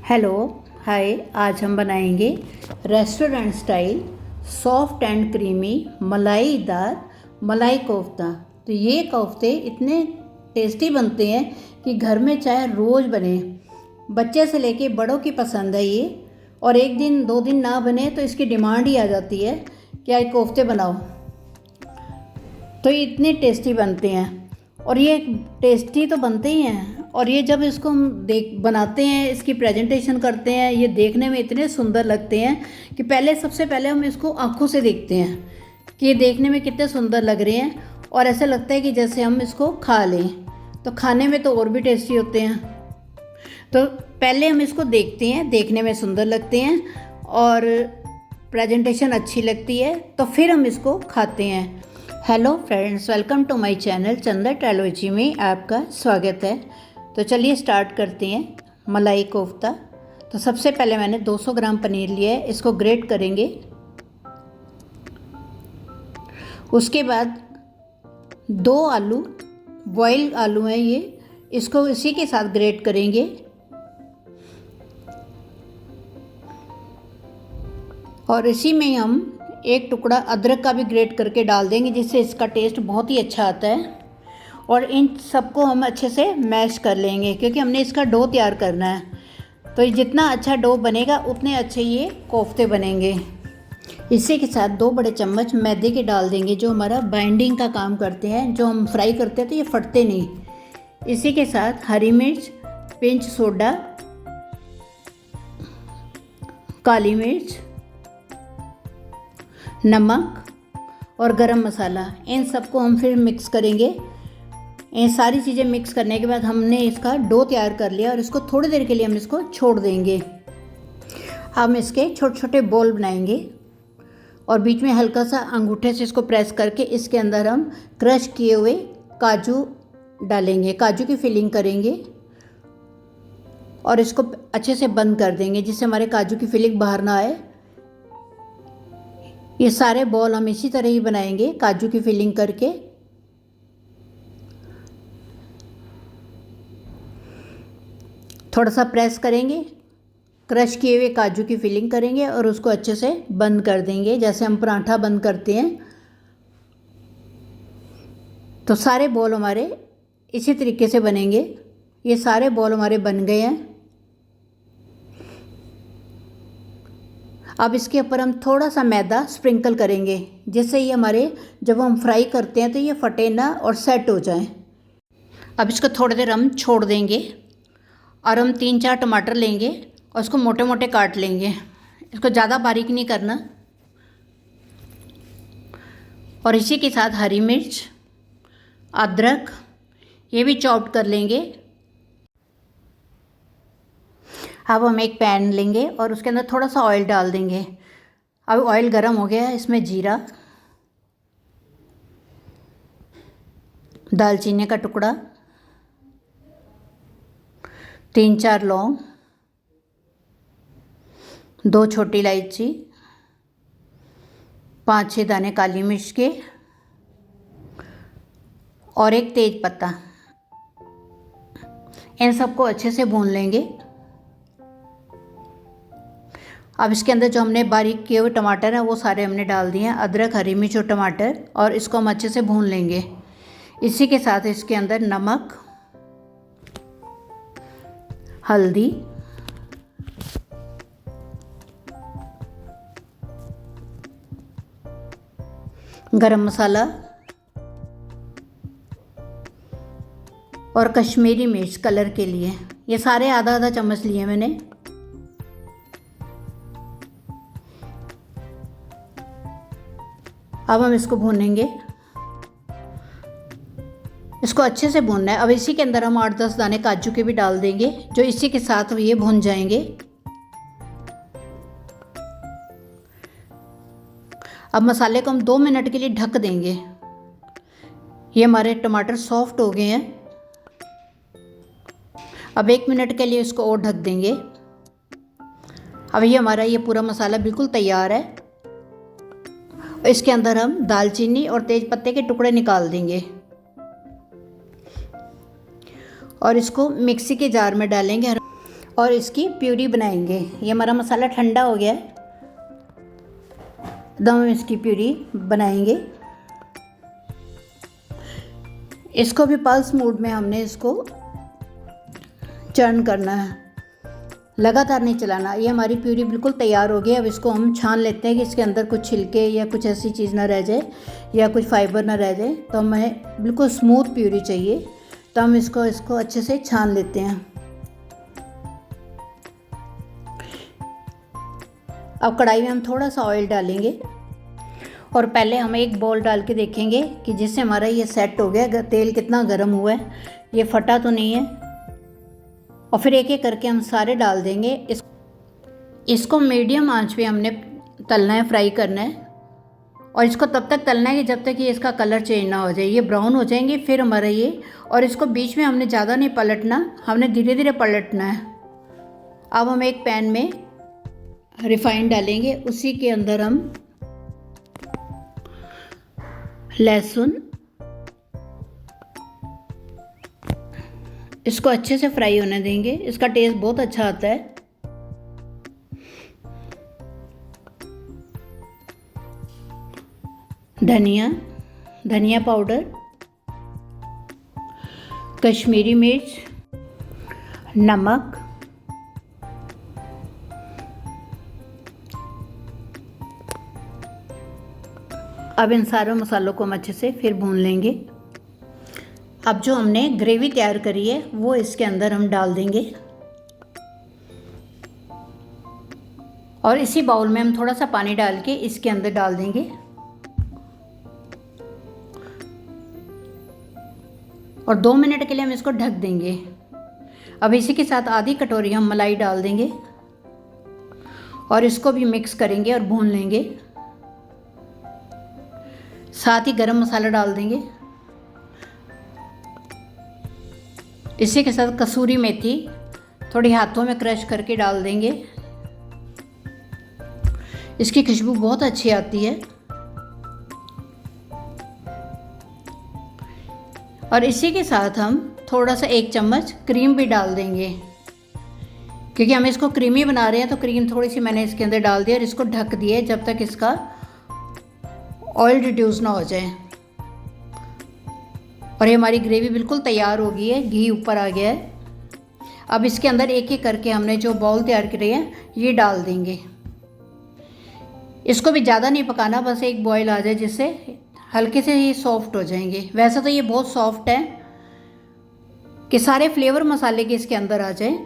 Hello, हाय। आज हम बनाएंगे restaurant style soft and creamy मलाईदार मलाई कोफ्ता। तो ये कोफ्ते इतने टेस्टी बनते हैं कि घर में चाहे रोज़ बने, बच्चे से लेके बड़ों की पसंद है ये। और एक दिन दो दिन ना बने तो इसकी डिमांड ही आ जाती है कि आज कोफ्ते बनाओ। तो ये इतने टेस्टी बनते हैं और ये टेस्टी तो बनते ही हैं। और ये जब इसको हम बनाते हैं, इसकी प्रेजेंटेशन करते हैं, ये देखने में इतने सुंदर लगते हैं कि सबसे पहले हम इसको आँखों से देखते हैं कि ये देखने में कितने सुंदर लग रहे हैं और ऐसा लगता है कि जैसे हम इसको खा लें। तो खाने में तो और भी टेस्टी होते हैं। तो पहले हम इसको देखते हैं, देखने में सुंदर लगते हैं और प्रेजेंटेशन अच्छी लगती है, तो फिर हम इसको खाते हैं। Hello friends, welcome to my channel Chanda technology में आपका स्वागत है। तो चलिए स्टार्ट करते हैं मलाई कोफ्ता। तो सबसे पहले मैंने 200 ग्राम पनीर लिया है, इसको ग्रेट करेंगे। उसके बाद 2 आलू, बॉयल आलू हैं ये, इसको इसी के साथ ग्रेट करेंगे। और इसी में हम 1 टुकड़ा अदरक का भी ग्रेट करके डाल देंगे, जिससे इसका टेस्ट बहुत ही अच्छा आता है। और इन सबको हम अच्छे से मैश कर लेंगे क्योंकि हमने इसका डो तैयार करना है। तो जितना अच्छा डो बनेगा उतने अच्छे ये कोफ्ते बनेंगे। इसी के साथ 2 बड़े चम्मच मैदे के डाल देंगे, जो हमारा बाइंडिंग का काम करते हैं। जो हम फ्राई करते हैं तो ये फटते नहीं। इसी के साथ हरी मिर्च, पिंच सोडा, काली मिर्च, नमक और गरम मसाला, इन सबको हम फिर मिक्स करेंगे। ये सारी चीज़ें मिक्स करने के बाद हमने इसका डो तैयार कर लिया और इसको थोड़ी देर के लिए हम इसको छोड़ देंगे। हम इसके छोटे छोटे बॉल बनाएंगे और बीच में हल्का सा अंगूठे से इसको प्रेस करके इसके अंदर हम क्रश किए हुए काजू डालेंगे, काजू की फिलिंग करेंगे और इसको अच्छे से बंद कर देंगे, जिससे हमारे काजू की फिलिंग बाहर ना आए। ये सारे बॉल हम इसी तरह ही बनाएंगे, काजू की फिलिंग करके। थोड़ा सा प्रेस करेंगे, क्रश किए हुए काजू की फिलिंग करेंगे और उसको अच्छे से बंद कर देंगे, जैसे हम पराठा बंद करते हैं। तो सारे बॉल हमारे इसी तरीके से बनेंगे। ये सारे बॉल हमारे बन गए हैं। अब इसके ऊपर हम थोड़ा सा मैदा स्प्रिंकल करेंगे, जिससे ये हमारे जब हम फ्राई करते हैं तो ये फटे ना और सेट हो जाए। अब इसको थोड़ी देर हम छोड़ देंगे और हम 3-4 टमाटर लेंगे और उसको मोटे मोटे काट लेंगे। इसको ज़्यादा बारीक नहीं करना। और इसी के साथ हरी मिर्च, अदरक, ये भी चॉप्ड कर लेंगे। अब हम एक पैन लेंगे और उसके अंदर थोड़ा सा ऑयल डाल देंगे। अब ऑयल गर्म हो गया है, इसमें जीरा, दालचीनी का टुकड़ा, 3-4 लौंग, 2 छोटी इलायची, 5-6 दाने काली मिर्च के और 1 तेज पत्ता। इन सबको अच्छे से भून लेंगे। अब इसके अंदर जो हमने बारीक किए हुए टमाटर हैं वो सारे हमने डाल दिए हैं, अदरक, हरी मिर्च और टमाटर, और इसको हम अच्छे से भून लेंगे। इसी के साथ इसके अंदर नमक, हल्दी, गरम मसाला और कश्मीरी मिर्च कलर के लिए, ये सारे आधा आधा चम्मच लिए मैंने। अब हम इसको भूनेंगे, इसको अच्छे से भूनना है। अब इसी के अंदर हम 8-10 दाने काजू के भी डाल देंगे, जो इसी के साथ ये भून जाएंगे। अब मसाले को हम 2 मिनट के लिए ढक देंगे। ये हमारे टमाटर सॉफ्ट हो गए हैं। अब 1 मिनट के लिए इसको और ढक देंगे। अब ये हमारा ये पूरा मसाला बिल्कुल तैयार है। इसके अंदर हम दालचीनी और तेज पत्ते के टुकड़े निकाल देंगे और इसको मिक्सी के जार में डालेंगे और इसकी प्यूरी बनाएंगे। ये हमारा मसाला ठंडा हो गया है, एकदम हम इसकी प्यूरी बनाएंगे। इसको भी पल्स मोड में हमने इसको चर्न करना है, लगातार नहीं चलाना। ये हमारी प्यूरी बिल्कुल तैयार हो गई। अब इसको हम छान लेते हैं कि इसके अंदर कुछ छिलके या कुछ ऐसी चीज़ ना रह जाए या कुछ फाइबर ना रह जाए। तो हमें बिल्कुल स्मूथ प्यूरी चाहिए, तो हम इसको अच्छे से छान लेते हैं। अब कढ़ाई में हम थोड़ा सा ऑयल डालेंगे और पहले हम एक बॉल डाल के देखेंगे कि जिससे हमारा ये सेट हो गया, तेल कितना गर्म हुआ है, ये फटा तो नहीं है। और फिर एक एक करके हम सारे डाल देंगे। इसको मीडियम आंच पे हमने तलना है, फ्राई करना है। और इसको तब तक तलना है कि जब तक ये इसका कलर चेंज ना हो जाए। ये ब्राउन हो जाएंगे फिर हमारा ये, और इसको बीच में हमने ज़्यादा नहीं पलटना, हमने धीरे धीरे पलटना है। अब हम एक पैन में रिफाइंड डालेंगे, उसी के अंदर हम लहसुन, इसको अच्छे से फ्राई होने देंगे। इसका टेस्ट बहुत अच्छा आता है। धनिया पाउडर, कश्मीरी मिर्च, नमक, अब इन सारे मसालों को हम अच्छे से फिर भून लेंगे। अब जो हमने ग्रेवी तैयार करी है वो इसके अंदर हम डाल देंगे, और इसी बाउल में हम थोड़ा सा पानी डाल के इसके अंदर डाल देंगे। और 2 मिनट के लिए हम इसको ढक देंगे। अब इसी के साथ आधी कटोरी हम मलाई डाल देंगे और इसको भी मिक्स करेंगे और भून लेंगे। साथ ही गरम मसाला डाल देंगे। इसी के साथ कसूरी मेथी थोड़ी हाथों में क्रश करके डाल देंगे, इसकी खुशबू बहुत अच्छी आती है। और इसी के साथ हम थोड़ा सा 1 चम्मच क्रीम भी डाल देंगे, क्योंकि हम इसको क्रीमी बना रहे हैं। तो क्रीम थोड़ी सी मैंने इसके अंदर डाल दिया और इसको ढक दिया जब तक इसका ऑयल रिड्यूस ना हो जाए। और ये हमारी ग्रेवी बिल्कुल तैयार हो गई है, घी ऊपर आ गया है। अब इसके अंदर एक एक करके हमने जो बाउल तैयार करे हैं ये डाल देंगे। इसको भी ज़्यादा नहीं पकाना, बस एक बॉयल आ जाए जिससे हल्के से ये सॉफ्ट हो जाएंगे। वैसे तो ये बहुत सॉफ्ट है कि सारे फ्लेवर मसाले के इसके अंदर आ जाए।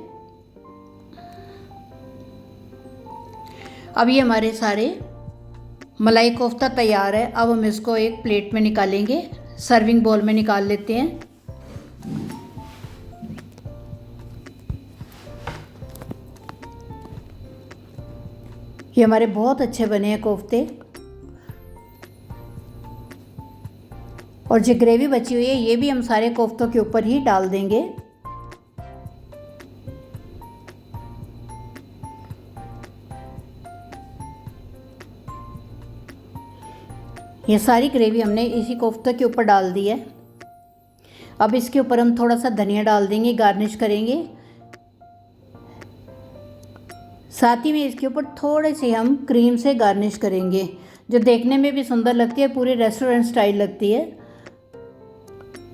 अब ये हमारे सारे मलाई कोफ्ता तैयार है। अब हम इसको एक प्लेट में निकालेंगे, सर्विंग बाउल में निकाल लेते हैं। ये हमारे बहुत अच्छे बने हैं कोफ्ते। और जो ग्रेवी बची हुई है ये भी हम सारे कोफ्तों के ऊपर ही डाल देंगे। ये सारी ग्रेवी हमने इसी कोफ्ते के ऊपर डाल दी है। अब इसके ऊपर हम थोड़ा सा धनिया डाल देंगे, गार्निश करेंगे। साथ ही में इसके ऊपर थोड़े से हम क्रीम से गार्निश करेंगे, जो देखने में भी सुंदर लगती है, पूरी रेस्टोरेंट स्टाइल लगती है।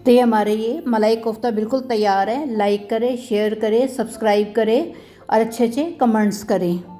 तो ये हमारे ये मलाई कोफ्ता बिल्कुल तैयार है। लाइक करें, शेयर करें, सब्सक्राइब करें और अच्छे अच्छे कमेंट्स करें।